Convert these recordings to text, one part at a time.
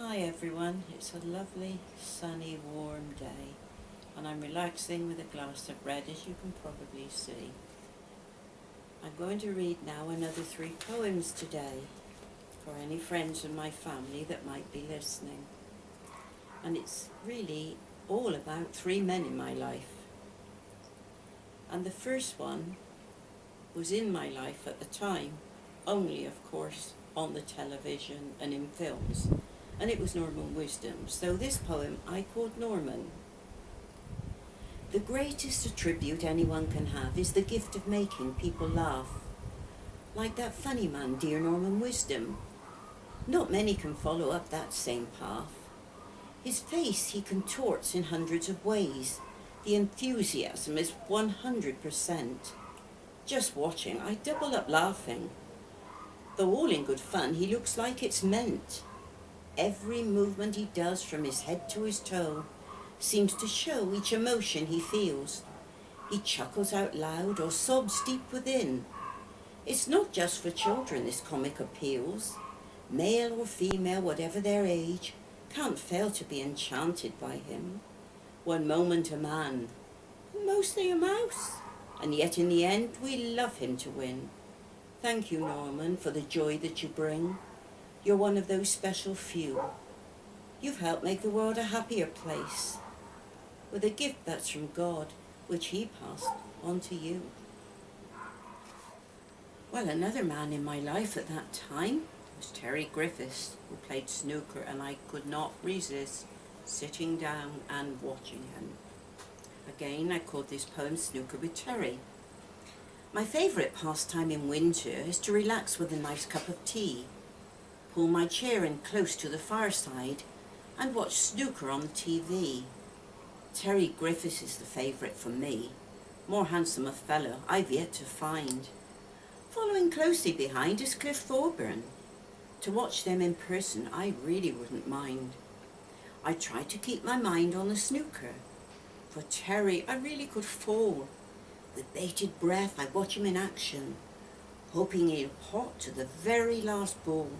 Hi everyone, it's a lovely, sunny, warm day and I'm relaxing with a glass of red, as you can probably see. I'm going to read now another 3 poems today for any friends of my family that might be listening. And it's really all about 3 men in my life. And the first one was in my life at the time, only of course on the television and in films. And it was Norman Wisdom. So this poem I called Norman. The greatest attribute anyone can have is the gift of making people laugh. Like that funny man, dear Norman Wisdom. Not many can follow up that same path. His face he contorts in hundreds of ways. The enthusiasm is 100%. Just watching, I double up laughing. Though all in good fun, he looks like it's meant. Every movement he does from his head to his toe seems to show each emotion he feels. He chuckles out loud or sobs deep within. It's not just for children this comic appeals. Male or female, whatever their age, can't fail to be enchanted by him. One moment a man, mostly a mouse, and yet in the end we love him to win. Thank you, Norman, for the joy that you bring. You're one of those special few. You've helped make the world a happier place with a gift that's from God, which he passed on to you. Well, another man in my life at that time was Terry Griffiths, who played snooker, and I could not resist sitting down and watching him. Again, I called this poem Snooker with Terry. My favourite pastime in winter is to relax with a nice cup of tea, pull my chair in close to the fireside and watch snooker on the TV. Terry Griffiths is the favourite for me. More handsome a fellow I've yet to find. Following closely behind is Cliff Thorburn. To watch them in person I really wouldn't mind. I try to keep my mind on the snooker. For Terry I really could fall. With bated breath I watch him in action, hoping he'll pot to the very last ball.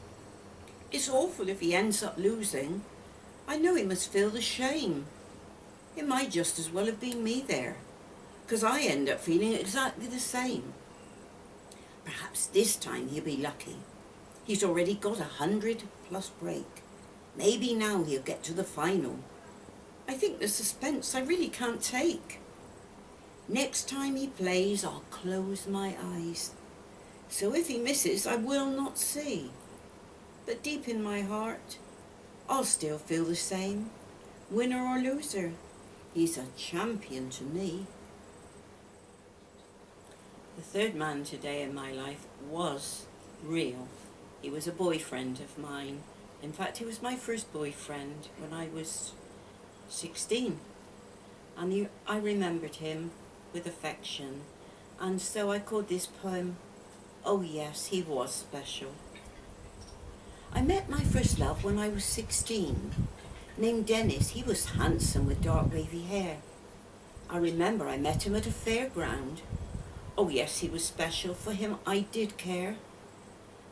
It's awful if he ends up losing. I know he must feel the shame. It might just as well have been me there, 'cause I end up feeling exactly the same. Perhaps this time he'll be lucky. He's already got 100+ break. Maybe now he'll get to the final. I think the suspense I really can't take. Next time he plays, I'll close my eyes. So if he misses, I will not see. But deep in my heart, I'll still feel the same. Winner or loser, he's a champion to me. The third man today in my life was real. He was a boyfriend of mine. In fact, he was my first boyfriend when I was 16. And I remembered him with affection. And so I called this poem, Oh Yes, He Was Special. I met my first love when I was 16. Named Dennis, he was handsome with dark wavy hair. I remember I met him at a fairground. Oh yes, he was special, for him I did care.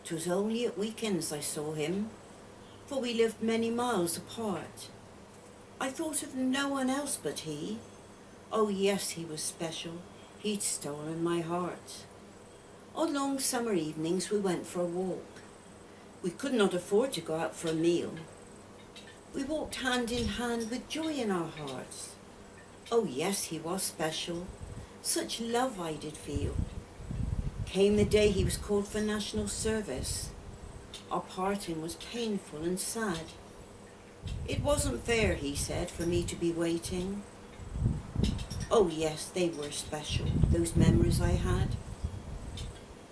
'Twas only at weekends I saw him, for we lived many miles apart. I thought of no one else but he. Oh yes, he was special, he'd stolen my heart. On long summer evenings we went for a walk. We could not afford to go out for a meal. We walked hand in hand with joy in our hearts. Oh yes, he was special. Such love I did feel. Came the day he was called for national service. Our parting was painful and sad. It wasn't fair, he said, for me to be waiting. Oh yes, they were special, those memories I had.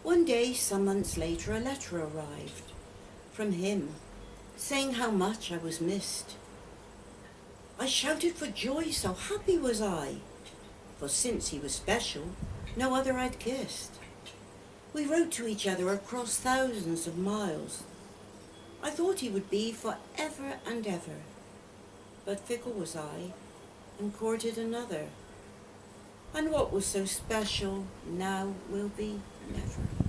One day, some months later, a letter arrived from him, saying how much I was missed. I shouted for joy, so happy was I, for since he was special, no other I'd kissed. We wrote to each other across thousands of miles. I thought he would be forever and ever, but fickle was I, and courted another. And what was so special now will be never.